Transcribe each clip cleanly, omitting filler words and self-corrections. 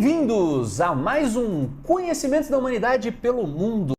Bem-vindos a mais um Conhecimentos da Humanidade pelo Mundo.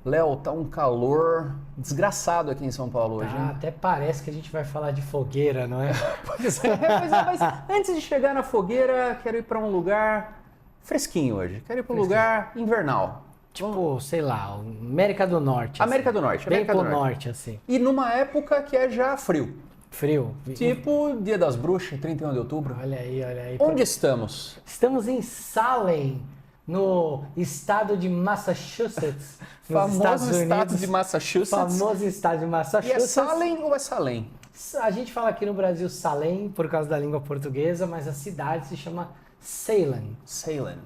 Léo, tá um calor desgraçado aqui em São Paulo hoje, hein? Até parece que a gente vai falar de fogueira, não é? Pois é, mas antes de chegar na fogueira, quero ir para um lugar fresquinho hoje. Quero ir para um lugar invernal. Tipo, sei lá, América do Norte. América do Norte. Bem América pro do Norte. norte, assim. E numa época que é já frio. Frio. Tipo Dia das Bruxas, 31 de outubro. Olha aí. Onde estamos? Estamos em Salem, no estado de Massachusetts, nos Famoso Estados estado Unidos. de Massachusetts. Famoso estado de E é Massachusetts. Salem ou é Salem? A gente fala aqui no Brasil Salem, por causa da língua portuguesa, mas a cidade se chama Salem. Salem.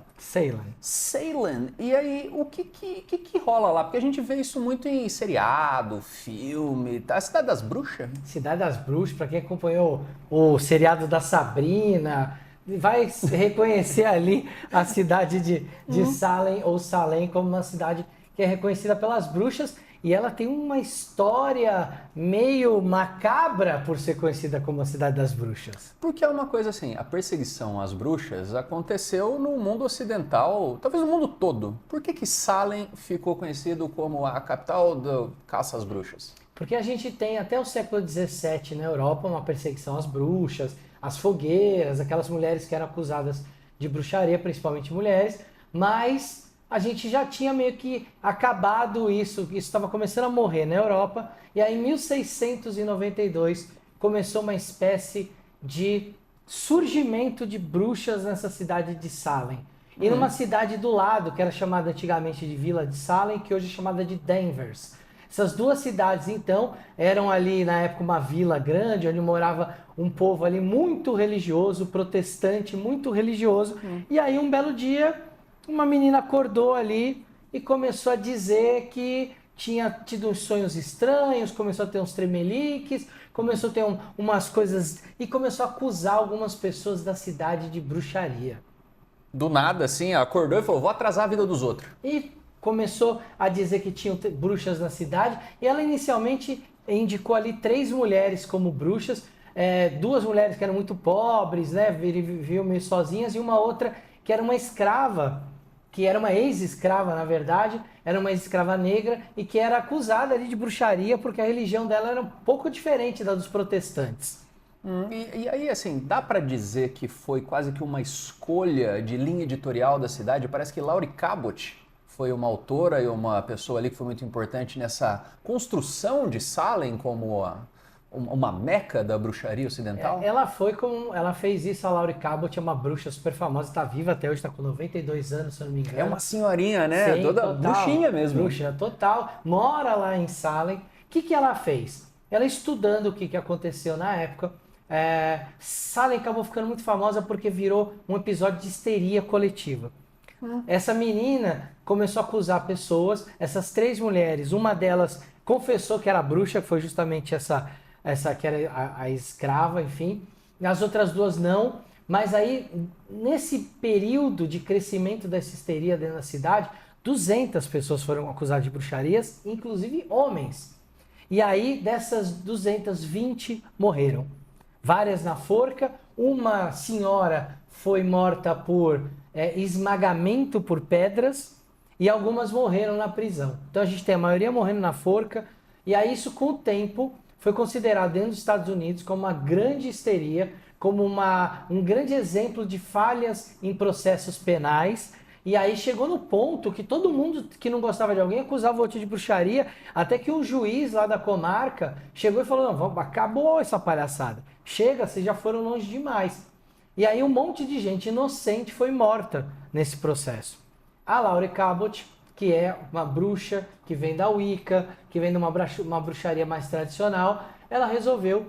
Salem. E aí, o que rola lá? Porque a gente vê isso muito em seriado, filme, tá? A Cidade das Bruxas? Cidade das Bruxas, para quem acompanhou o seriado da Sabrina, vai reconhecer ali a cidade de Salem ou Salem como uma cidade que é reconhecida pelas bruxas e ela tem uma história meio macabra por ser conhecida como a Cidade das Bruxas. Porque é uma coisa assim, a perseguição às bruxas aconteceu no mundo ocidental, talvez no mundo todo. Por que Salem ficou conhecido como a capital do caça às bruxas? Porque a gente tem até o século XVII na Europa uma perseguição às bruxas, às fogueiras, aquelas mulheres que eram acusadas de bruxaria, principalmente mulheres, mas a gente já tinha meio que acabado isso estava começando a morrer na Europa, e aí em 1692 começou uma espécie de surgimento de bruxas nessa cidade de Salem. E numa cidade do lado, que era chamada antigamente de Vila de Salem, que hoje é chamada de Danvers. Essas duas cidades, então, eram ali na época uma vila grande, onde morava um povo ali muito religioso, protestante, muito religioso. E aí um belo dia, uma menina acordou ali e começou a dizer que tinha tido uns sonhos estranhos, começou a ter uns tremeliques, começou a ter umas coisas e começou a acusar algumas pessoas da cidade de bruxaria. Do nada, assim, acordou e falou, vou atrasar a vida dos outros. E começou a dizer que tinham bruxas na cidade e ela inicialmente indicou ali 3 mulheres como bruxas, 2 mulheres que eram muito pobres, né, viviam meio sozinhas, e uma outra que era uma escrava, que era uma ex-escrava, na verdade, era uma ex-escrava negra e que era acusada ali de bruxaria porque a religião dela era um pouco diferente da dos protestantes. E aí, assim, dá pra dizer que foi quase que uma escolha de linha editorial da cidade? Parece que Laurie Cabot foi uma autora e uma pessoa ali que foi muito importante nessa construção de Salem como uma meca da bruxaria ocidental? Ela fez isso, a Laurie Cabot é uma bruxa super famosa, está viva até hoje, está com 92 anos, se eu não me engano. É uma senhorinha, né? Sim, toda total, bruxinha mesmo. Bruxa total, mora lá em Salem. O que ela fez? Ela estudando o que aconteceu na época, Salem acabou ficando muito famosa porque virou um episódio de histeria coletiva. Essa menina começou a acusar pessoas, essas 3 mulheres, uma delas confessou que era bruxa, que foi justamente essa que era a escrava, enfim. As outras 2 não, mas aí, nesse período de crescimento dessa histeria dentro da cidade, 200 pessoas foram acusadas de bruxarias, inclusive homens. E aí, dessas 220 morreram. Várias na forca, uma senhora foi morta por esmagamento por pedras e algumas morreram na prisão. Então a gente tem a maioria morrendo na forca, e aí isso com o tempo foi considerado dentro dos Estados Unidos como uma grande histeria, como um grande exemplo de falhas em processos penais. E aí chegou no ponto que todo mundo que não gostava de alguém acusava o outro de bruxaria, até que um juiz lá da comarca chegou e falou, não, acabou essa palhaçada. Chega, vocês já foram longe demais. E aí um monte de gente inocente foi morta nesse processo. A Laurie Cabot, que é uma bruxa que vem da Wicca, que vem de uma bruxaria mais tradicional, ela resolveu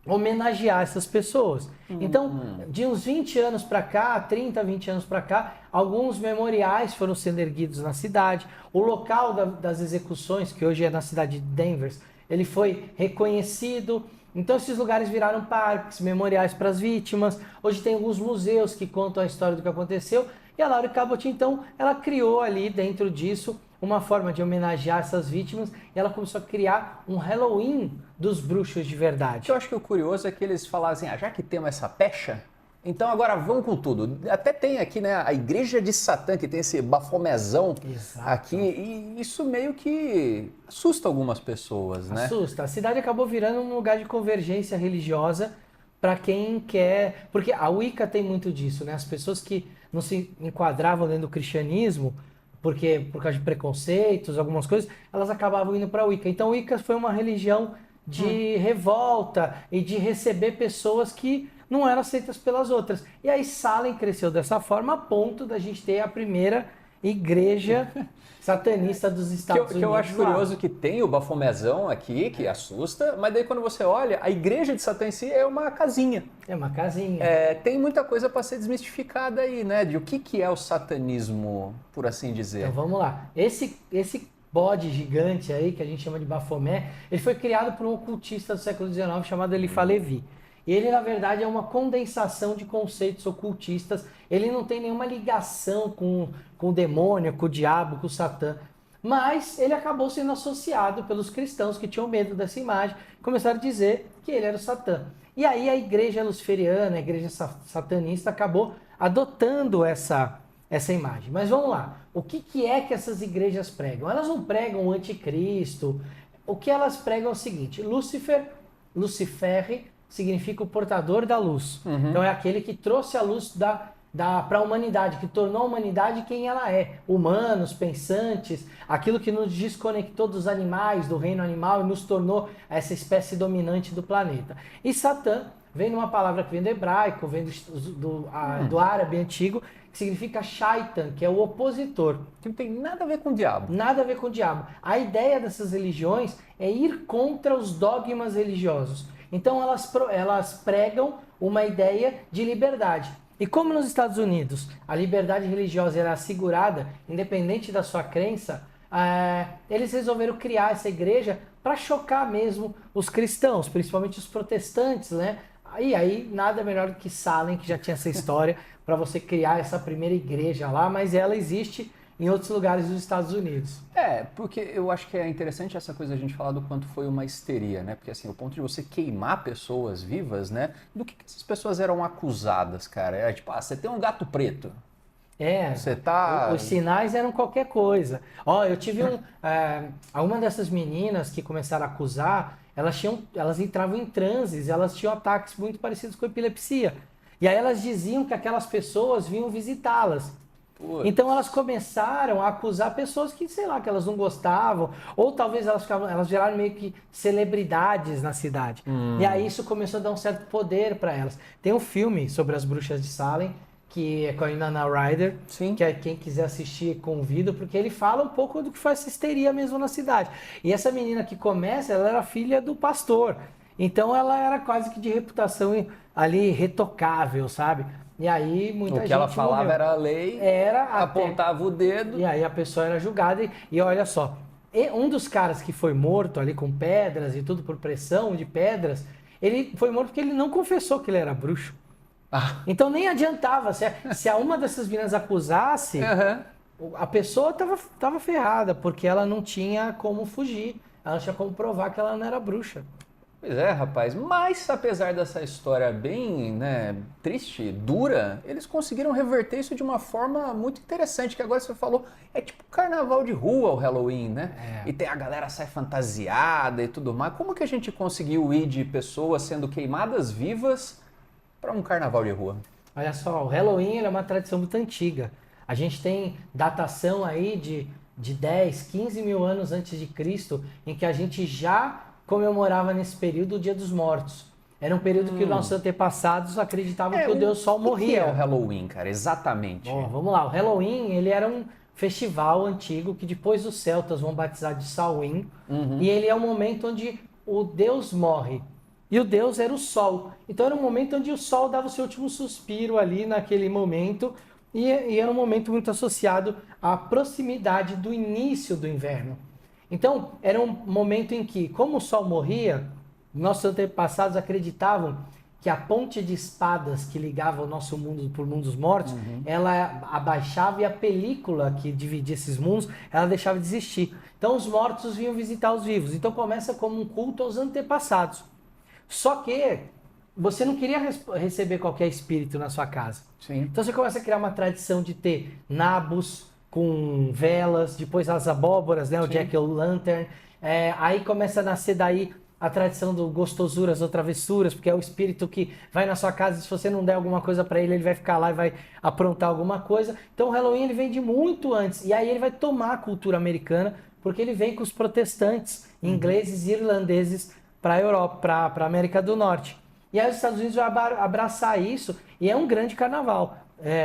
homenagear essas pessoas. Então, de uns 20 anos para cá, 30, 20 anos para cá, alguns memoriais foram sendo erguidos na cidade. O local das execuções, que hoje é na cidade de Danvers, ele foi reconhecido. Então esses lugares viraram parques, memoriais para as vítimas. Hoje tem alguns museus que contam a história do que aconteceu. E a Laurie Cabot, então, ela criou ali dentro disso uma forma de homenagear essas vítimas, e ela começou a criar um Halloween dos bruxos de O verdade. que eu acho que o curioso é que eles falaram assim, já que temos essa pecha, Então agora vamos com tudo. Até tem aqui, né, a Igreja de Satã, que tem esse bafomezão aqui, e isso meio que assusta algumas pessoas, né? Assusta. A cidade acabou virando um lugar de convergência religiosa para quem quer... Porque a Wicca tem muito disso, né? As pessoas que não se enquadravam dentro do cristianismo, por causa de preconceitos, algumas coisas, elas acabavam indo para a Wicca. Então, a Wicca foi uma religião de revolta e de receber pessoas que não eram aceitas pelas outras. E aí Salem cresceu dessa forma a ponto da gente ter a primeira igreja satanista dos Estados Unidos. Que eu acho curioso que tem o bafomezão aqui, que assusta, mas daí quando você olha, a igreja de Satã em si é uma casinha. É uma casinha. Tem muita coisa para ser desmistificada aí, né? De o que é o satanismo, por assim dizer. Então vamos lá. Esse bode gigante aí, que a gente chama de Bafomé, ele foi criado por um ocultista do século XIX chamado Eliphas Levi. Ele, na verdade, é uma condensação de conceitos ocultistas. Ele não tem nenhuma ligação com o demônio, com o diabo, com o Satã. Mas ele acabou sendo associado pelos cristãos que tinham medo dessa imagem. Começaram a dizer que ele era o Satã. E aí a igreja luciferiana, a igreja satanista, acabou adotando essa imagem. Mas vamos lá. O que é que essas igrejas pregam? Elas não pregam o anticristo. O que elas pregam é o seguinte. Lucifere significa o portador da luz. Uhum. Então é aquele que trouxe a luz para a humanidade, que tornou a humanidade quem ela é. Humanos, pensantes, aquilo que nos desconectou dos animais, do reino animal e nos tornou essa espécie dominante do planeta. E Satã vem numa palavra que vem do hebraico, vem do árabe antigo, que significa shaitan, que é o opositor. Que não tem nada a ver com o diabo. Nada a ver com o diabo. A ideia dessas religiões é ir contra os dogmas religiosos. Então elas pregam uma ideia de liberdade. E como nos Estados Unidos a liberdade religiosa era assegurada, independente da sua crença, eles resolveram criar essa igreja para chocar mesmo os cristãos, principalmente os protestantes, né? E aí nada melhor do que Salem, que já tinha essa história, para você criar essa primeira igreja lá, mas ela existe em outros lugares dos Estados Unidos. Porque eu acho que é interessante essa coisa a gente falar do quanto foi uma histeria, né? Porque assim, o ponto de você queimar pessoas vivas, né? Do que essas pessoas eram acusadas, cara? Era tipo, você tem um gato preto. Você tá... Os sinais eram qualquer coisa. Eu tive uma dessas meninas que começaram a acusar, elas entravam em transes, elas tinham ataques muito parecidos com epilepsia. E aí elas diziam que aquelas pessoas vinham visitá-las. Então elas começaram a acusar pessoas que, sei lá, que elas não gostavam, ou talvez elas geraram meio que celebridades na cidade. E aí isso começou a dar um certo poder para elas. Tem um filme sobre as bruxas de Salem, que é com a Winona Ryder, Sim. que quem quiser assistir, convido, porque ele fala um pouco do que foi essa histeria mesmo na cidade. E essa menina que começa, ela era filha do pastor. Então ela era quase que de reputação ali retocável, sabe? E aí muita gente... O que ela falava morreu. Era a lei, apontava o dedo. E aí a pessoa era julgada. E olha só, um dos caras que foi morto ali com pedras e tudo por pressão de pedras, ele foi morto porque ele não confessou que ele era bruxo. Então nem adiantava. Se uma dessas meninas acusasse, a pessoa tava ferrada, porque ela não tinha como fugir. Ela não tinha como provar que ela não era bruxa. Pois é, rapaz, mas apesar dessa história bem, né, triste, dura, eles conseguiram reverter isso de uma forma muito interessante, que agora você falou, é tipo carnaval de rua o Halloween, né? E tem a galera sai fantasiada e tudo mais. Como que a gente conseguiu ir de pessoas sendo queimadas vivas para um carnaval de rua? Olha só, o Halloween é uma tradição muito antiga. A gente tem datação aí de 10, 15 mil anos antes de Cristo, em que a gente já comemorava nesse período o Dia dos Mortos. Era um período que os nossos antepassados acreditavam que o Deus Sol morria. O que é o Halloween, cara? Exatamente. Vamos lá. O Halloween, ele era um festival antigo que depois os celtas vão batizar de Samhain. E ele é um momento onde o Deus morre. E o Deus era o Sol. Então era um momento onde o Sol dava o seu último suspiro ali naquele momento. E era um momento muito associado à proximidade do início do inverno. Então, era um momento em que, como o Sol morria, nossos antepassados acreditavam que a ponte de espadas que ligava o nosso mundo para o mundo dos mortos, ela abaixava e a película que dividia esses mundos, ela deixava de existir. Então, os mortos vinham visitar os vivos. Então, começa como um culto aos antepassados. Só que você não queria receber qualquer espírito na sua casa. Sim. Então você começa a criar uma tradição de ter nabos com velas, depois as abóboras, né? O Sim. Jack-o'-lantern. Aí começa a nascer daí a tradição do gostosuras ou travessuras, porque é o espírito que vai na sua casa e se você não der alguma coisa para ele, ele vai ficar lá e vai aprontar alguma coisa. Então o Halloween ele vem de muito antes. E aí ele vai tomar a cultura americana, porque ele vem com os protestantes, ingleses e irlandeses para a Europa, para a América do Norte. E aí os Estados Unidos vão abraçar isso e é um grande carnaval.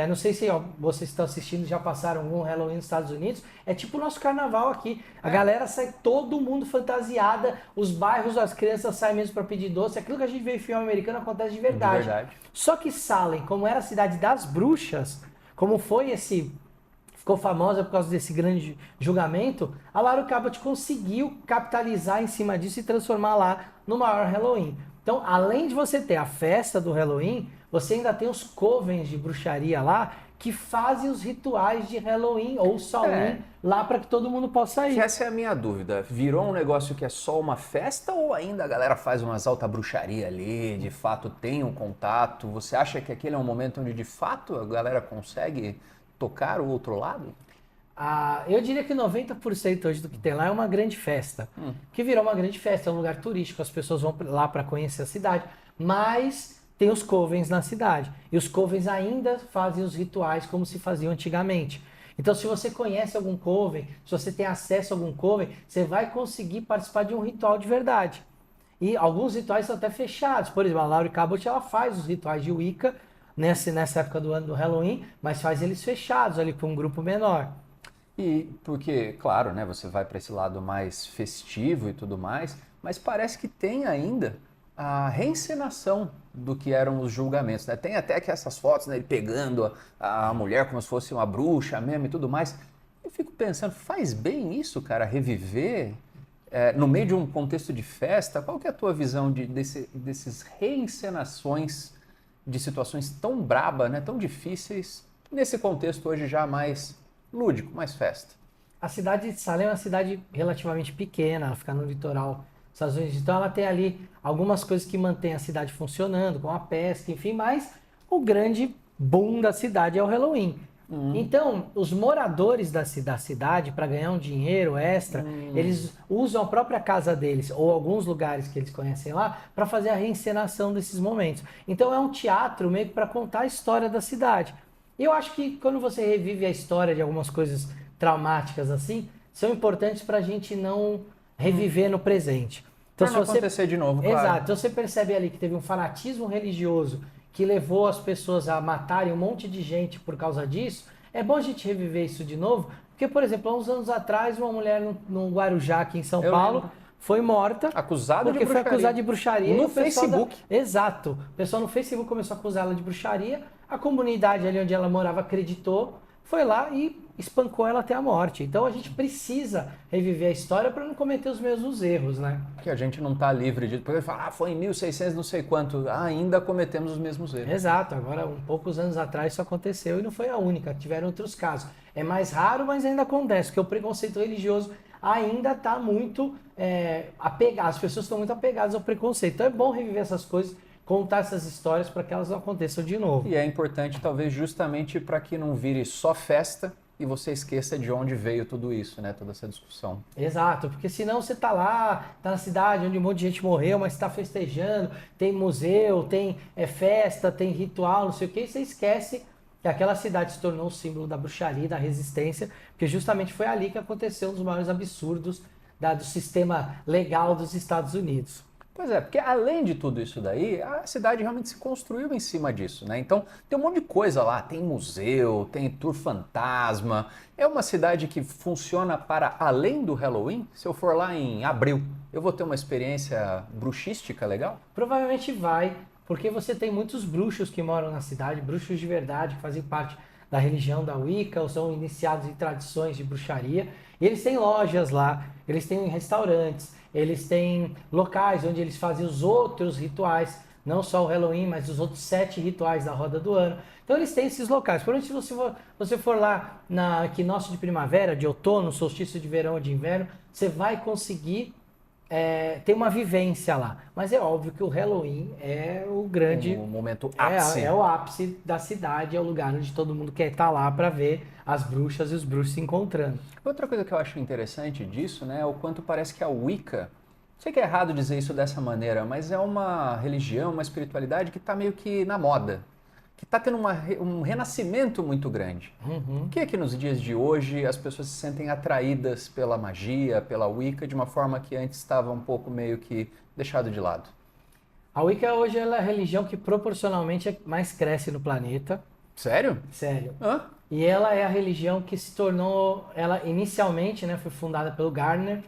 Não sei se vocês estão assistindo, já passaram algum Halloween nos Estados Unidos. É tipo o nosso carnaval aqui. A galera sai todo mundo fantasiada, os bairros, as crianças saem mesmo para pedir doce. Aquilo que a gente vê em filme americano acontece de verdade. De verdade. Só que Salem, como era a cidade das bruxas, como foi ficou famosa por causa desse grande julgamento, a Laura Cabot conseguiu capitalizar em cima disso e transformar lá no maior Halloween. Então, além de você ter a festa do Halloween, você ainda tem os covens de bruxaria lá que fazem os rituais de Halloween ou Samhain lá para que todo mundo possa ir. Essa é a minha dúvida. Virou um negócio que é só uma festa ou ainda a galera faz umas alta bruxaria ali, de fato tem um contato? Você acha que aquele é um momento onde de fato a galera consegue tocar o outro lado? Eu diria que 90% hoje do que tem lá é uma grande festa. Que virou uma grande festa, é um lugar turístico, as pessoas vão lá para conhecer a cidade, mas tem os covens na cidade. E os covens ainda fazem os rituais como se faziam antigamente. Então, se você conhece algum coven, se você tem acesso a algum coven, você vai conseguir participar de um ritual de verdade. E alguns rituais são até fechados. Por exemplo, a Laurie Cabot, ela faz os rituais de Wicca nessa época do ano do Halloween, mas faz eles fechados ali para um grupo menor. E porque, claro, né, você vai para esse lado mais festivo e tudo mais, mas parece que tem ainda a reencenação do que eram os julgamentos, né? Tem até que essas fotos, né, ele pegando a mulher como se fosse uma bruxa mesmo e tudo mais. Eu fico pensando, faz bem isso, cara, reviver no meio de um contexto de festa? Qual que é a tua visão desses reencenações de situações tão braba, né, tão difíceis, nesse contexto hoje já mais lúdico, mais festa? A cidade de Salem é uma cidade relativamente pequena, ela fica no litoral dos Estados Unidos, então ela tem ali algumas coisas que mantêm a cidade funcionando, como a pesca, enfim, mas o grande boom da cidade é o Halloween. Então, os moradores da cidade, para ganhar um dinheiro extra, eles usam a própria casa deles, ou alguns lugares que eles conhecem lá, para fazer a reencenação desses momentos. Então, é um teatro meio que para contar a história da cidade. E eu acho que quando você revive a história de algumas coisas traumáticas assim, são importantes para a gente não reviver no presente. Então, para não acontecer de novo, claro. Exato. Então você percebe ali que teve um fanatismo religioso que levou as pessoas a matarem um monte de gente por causa disso. É bom a gente reviver isso de novo, porque, por exemplo, há uns anos atrás, uma mulher no Guarujá, aqui em São Paulo, foi morta. Acusada de bruxaria. Porque foi acusada de bruxaria. No Facebook. Exato. O pessoal no Facebook começou a acusar ela de bruxaria. A comunidade ali onde ela morava acreditou, foi lá e espancou ela até a morte. Então a gente precisa reviver a história para não cometer os mesmos erros, né? Que a gente não está livre de... Porque fala, foi em 1600 não sei quanto, ainda cometemos os mesmos erros. Exato. Agora, poucos anos atrás isso aconteceu e não foi a única, tiveram outros casos. É mais raro, mas ainda acontece, porque o preconceito religioso ainda está muito apegado, as pessoas estão muito apegadas ao preconceito. Então é bom reviver essas coisas, contar essas histórias para que elas não aconteçam de novo. E é importante, talvez, justamente para que não vire só festa e você esqueça de onde veio tudo isso, né? Toda essa discussão. Exato, porque senão você tá lá, tá na cidade onde um monte de gente morreu, mas está festejando, tem museu, tem festa, tem ritual, não sei o que, e você esquece que aquela cidade se tornou um símbolo da bruxaria, da resistência, porque justamente foi ali que aconteceu um dos maiores absurdos do sistema legal dos Estados Unidos. Pois é, porque além de tudo isso daí, a cidade realmente se construiu em cima disso, né? Então tem um monte de coisa lá, tem museu, tem tour fantasma. É uma cidade que funciona para além do Halloween. Se eu for lá em abril, eu vou ter uma experiência bruxística legal? Provavelmente vai, porque você tem muitos bruxos que moram na cidade, bruxos de verdade, que fazem parte da religião da Wicca, ou são iniciados em tradições de bruxaria. E eles têm lojas lá, eles têm restaurantes, eles têm locais onde eles fazem os outros rituais, não só o Halloween, mas os outros 7 rituais da roda do ano. Então eles têm esses locais. Por exemplo, se você for lá na equinócio de primavera, de outono, solstício de verão ou de inverno, você vai conseguir tem uma vivência lá. Mas é óbvio que o Halloween é o grande... Um momento ápice. É o ápice da cidade, é o lugar onde todo mundo quer estar lá para ver as bruxas e os bruxos se encontrando. Outra coisa que eu acho interessante disso, né, é o quanto parece que a Wicca, sei que é errado dizer isso dessa maneira, mas é uma religião, uma espiritualidade que está meio que na moda, que está tendo um renascimento muito grande. Por que é que nos dias de hoje as pessoas se sentem atraídas pela magia, pela Wicca, de uma forma que antes estava um pouco meio que deixado de lado? A Wicca hoje ela é a religião que proporcionalmente mais cresce no planeta. Sério? Sério. Hã? E ela é a religião que se tornou, ela inicialmente, né, foi fundada pelo Gardner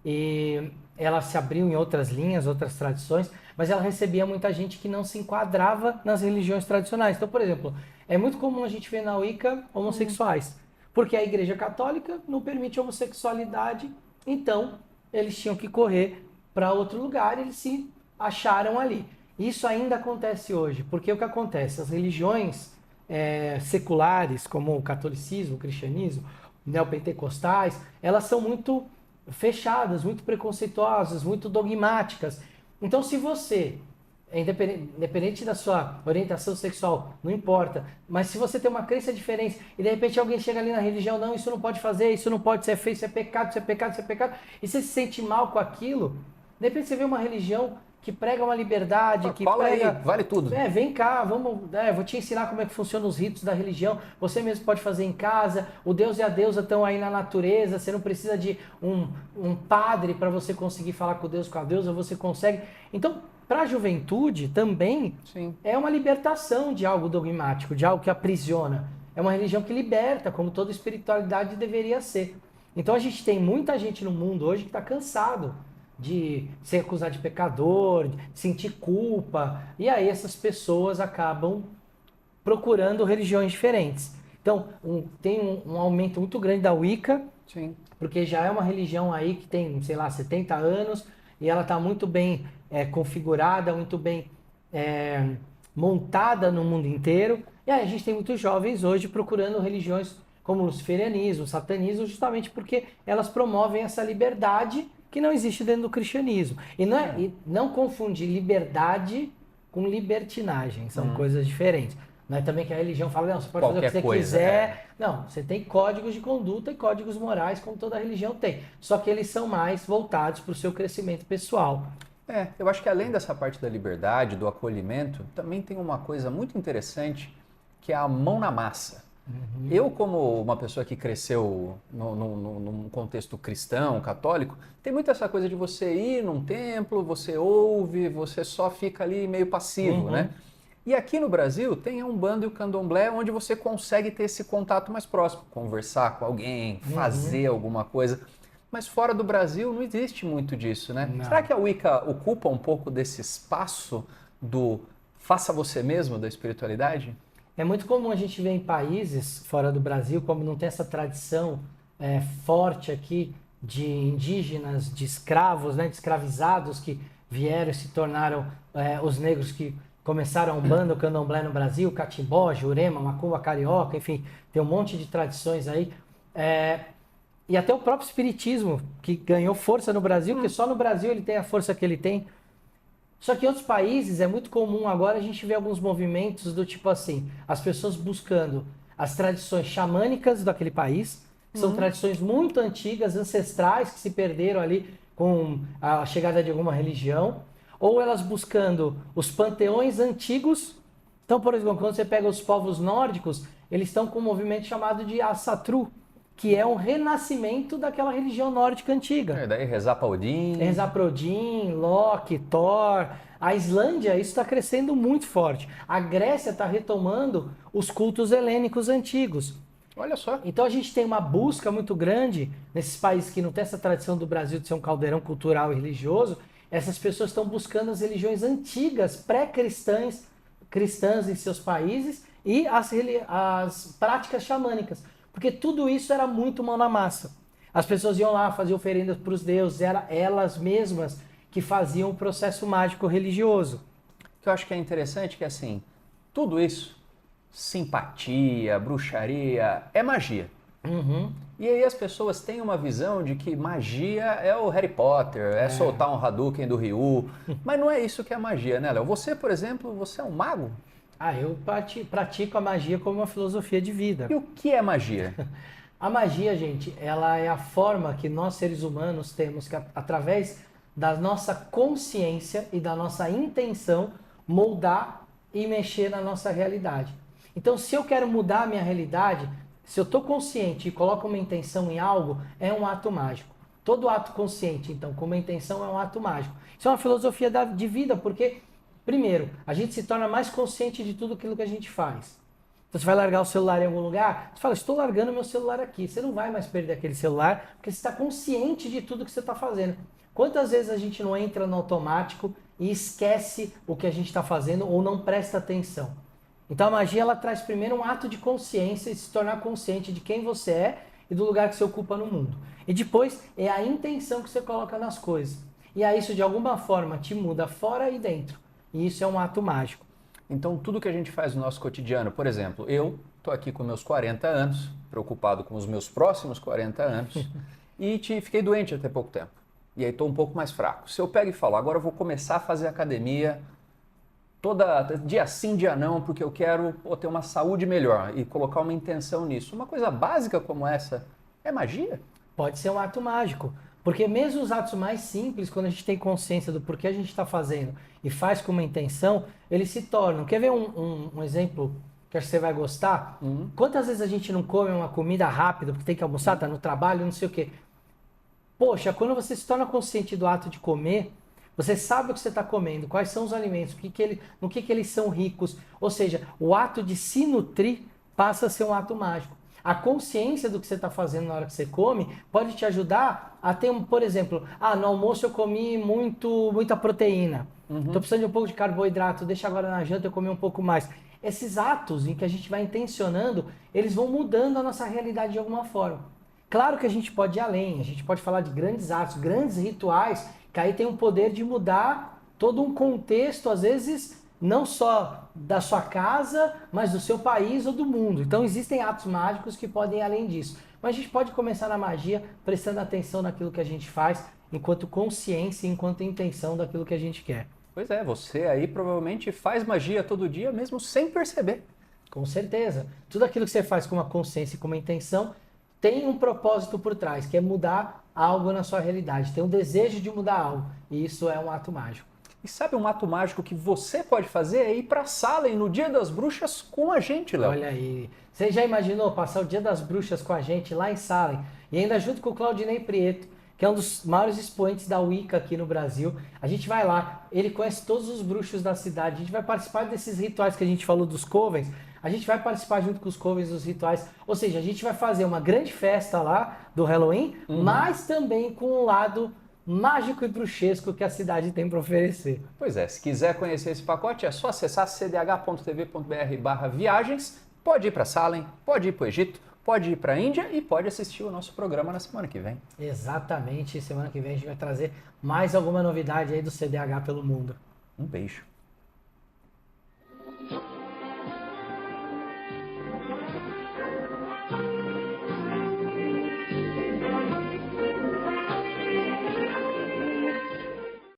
e ela se abriu em outras linhas, outras tradições, mas ela recebia muita gente que não se enquadrava nas religiões tradicionais. Então, por exemplo, é muito comum a gente ver na Wicca homossexuais, porque a Igreja Católica não permite homossexualidade, então eles tinham que correr para outro lugar e eles se acharam ali. Isso ainda acontece hoje, porque o que acontece? As religiões seculares, como o catolicismo, o cristianismo, neopentecostais, elas são muito fechadas, muito preconceituosas, muito dogmáticas. Então, se você, independente da sua orientação sexual, não importa, mas se você tem uma crença diferente e de repente alguém chega ali na religião, não, isso não pode fazer, isso não pode ser feito, isso é pecado, isso é pecado, isso é pecado, e você se sente mal com aquilo, de repente você vê uma religião que prega uma liberdade, que Fala prega... aí, vale tudo. Vem cá, vou te ensinar como é que funcionam os ritos da religião. Você mesmo pode fazer em casa. O Deus e a deusa estão aí na natureza. Você não precisa de um padre para você conseguir falar com Deus, com a deusa. Você consegue. Então, para a juventude também Sim. é uma libertação de algo dogmático, de algo que aprisiona. É uma religião que liberta, como toda espiritualidade deveria ser. Então a gente tem muita gente no mundo hoje que está cansado de ser acusado de pecador, de sentir culpa. E aí essas pessoas acabam procurando religiões diferentes. Então, tem um aumento muito grande da Wicca, Sim. porque já é uma religião aí que tem, sei lá, 70 anos, e ela está muito bem configurada, muito bem montada no mundo inteiro. E aí a gente tem muitos jovens hoje procurando religiões como o luciferianismo, o satanismo, justamente porque elas promovem essa liberdade que não existe dentro do cristianismo. E não confundir liberdade com libertinagem, são coisas diferentes. Não é também que a religião fala, não, você pode fazer o que você quiser. Não, você tem códigos de conduta e códigos morais, como toda religião tem. Só que eles são mais voltados para o seu crescimento pessoal. Eu acho que além dessa parte da liberdade, do acolhimento, também tem uma coisa muito interessante, que é a mão na massa. Eu, como uma pessoa que cresceu num contexto cristão, católico, tem muito essa coisa de você ir num templo, você ouve, você só fica ali meio passivo, né? E aqui no Brasil tem a Umbanda e o Candomblé, onde você consegue ter esse contato mais próximo, conversar com alguém, fazer alguma coisa. Mas fora do Brasil não existe muito disso, né? Não. Será que a Wicca ocupa um pouco desse espaço do faça você mesmo da espiritualidade? É muito comum a gente ver em países fora do Brasil, como não tem essa tradição forte aqui de indígenas, de escravos, né, de escravizados que vieram e se tornaram os negros que começaram a Umbanda, o Candomblé no Brasil, Catimbó, Jurema, Macumba, Carioca, enfim, tem um monte de tradições aí. E até o próprio espiritismo, que ganhou força no Brasil, porque só no Brasil ele tem a força que ele tem. Só que em outros países é muito comum agora a gente ver alguns movimentos do tipo assim, as pessoas buscando as tradições xamânicas daquele país, que são tradições muito antigas, ancestrais, que se perderam ali com a chegada de alguma religião, ou elas buscando os panteões antigos. Então, por exemplo, quando você pega os povos nórdicos, eles estão com um movimento chamado de Asatru, que é um renascimento daquela religião nórdica antiga. Daí rezar para Odin. Rezar para Odin, Loki, Thor. A Islândia, isso está crescendo muito forte. A Grécia está retomando os cultos helênicos antigos. Olha só. Então a gente tem uma busca muito grande nesses países que não tem essa tradição do Brasil de ser um caldeirão cultural e religioso. Essas pessoas estão buscando as religiões antigas, pré-cristãs, cristãs em seus países e as práticas xamânicas. Porque tudo isso era muito mão na massa. As pessoas iam lá, faziam oferendas para os deuses, eram elas mesmas que faziam o processo mágico religioso. O que eu acho que é interessante é que, assim, tudo isso, simpatia, bruxaria, é magia. E aí as pessoas têm uma visão de que magia é o Harry Potter, é soltar um Hadouken do Ryu, mas não é isso que é magia, né, Léo? Você, por exemplo, você é um mago? Eu pratico a magia como uma filosofia de vida. E o que é magia? A magia, gente, ela é a forma que nós seres humanos temos que, através da nossa consciência e da nossa intenção, moldar e mexer na nossa realidade. Então, se eu quero mudar a minha realidade, se eu estou consciente e coloco uma intenção em algo, é um ato mágico. Todo ato consciente, então, com uma intenção, é um ato mágico. Isso é uma filosofia de vida, porque, primeiro, a gente se torna mais consciente de tudo aquilo que a gente faz. Então, você vai largar o celular em algum lugar, você fala, estou largando meu celular aqui. Você não vai mais perder aquele celular, porque você está consciente de tudo que você está fazendo. Quantas vezes a gente não entra no automático e esquece o que a gente está fazendo ou não presta atenção? Então a magia ela traz primeiro um ato de consciência e se tornar consciente de quem você é e do lugar que você ocupa no mundo. E depois é a intenção que você coloca nas coisas. E aí isso de alguma forma te muda fora e dentro. E isso é um ato mágico. Então tudo que a gente faz no nosso cotidiano, por exemplo, eu estou aqui com meus 40 anos, preocupado com os meus próximos 40 anos, e fiquei doente até pouco tempo. E aí estou um pouco mais fraco. Se eu pego e falo, agora eu vou começar a fazer academia, dia sim, dia não, porque eu quero ter uma saúde melhor e colocar uma intenção nisso. Uma coisa básica como essa é magia? Pode ser um ato mágico. Porque mesmo os atos mais simples, quando a gente tem consciência do porquê a gente está fazendo e faz com uma intenção, eles se tornam. Quer ver um exemplo que acho que você vai gostar? Quantas vezes a gente não come uma comida rápida porque tem que almoçar, tá no trabalho, não sei o quê. Poxa, quando você se torna consciente do ato de comer, você sabe o que você está comendo, quais são os alimentos, no que eles são ricos. Ou seja, o ato de se nutrir passa a ser um ato mágico. A consciência do que você está fazendo na hora que você come pode te ajudar a ter, por exemplo, no almoço eu comi muita proteína. Estou precisando de um pouco de carboidrato, deixa agora na janta eu comer um pouco mais. Esses atos em que a gente vai intencionando, eles vão mudando a nossa realidade de alguma forma. Claro que a gente pode ir além, a gente pode falar de grandes atos, grandes rituais, que aí tem o poder de mudar todo um contexto, às vezes, não só da sua casa, mas do seu país ou do mundo. Então existem atos mágicos que podem ir além disso. Mas a gente pode começar na magia prestando atenção naquilo que a gente faz, enquanto consciência e enquanto intenção daquilo que a gente quer. Pois é, você aí provavelmente faz magia todo dia, mesmo sem perceber. Com certeza. Tudo aquilo que você faz com uma consciência e com uma intenção tem um propósito por trás, que é mudar algo na sua realidade. Tem um desejo de mudar algo. E isso é um ato mágico. E sabe um ato mágico que você pode fazer? É ir para Salem no Dia das Bruxas com a gente, Léo. Olha aí. Você já imaginou passar o Dia das Bruxas com a gente lá em Salem? E ainda junto com o Claudinei Prieto, que é um dos maiores expoentes da Wicca aqui no Brasil. A gente vai lá, ele conhece todos os bruxos da cidade. A gente vai participar desses rituais que a gente falou dos covens. A gente vai participar junto com os covens dos rituais. Ou seja, a gente vai fazer uma grande festa lá do Halloween, mas também com um lado mágico e bruxesco que a cidade tem para oferecer. Pois é, se quiser conhecer esse pacote é só acessar cdh.tv.br/viagens. Pode ir para Salem, pode ir para o Egito, pode ir para a Índia e pode assistir o nosso programa na semana que vem. Exatamente, semana que vem a gente vai trazer mais alguma novidade aí do CDH pelo mundo. Um beijo.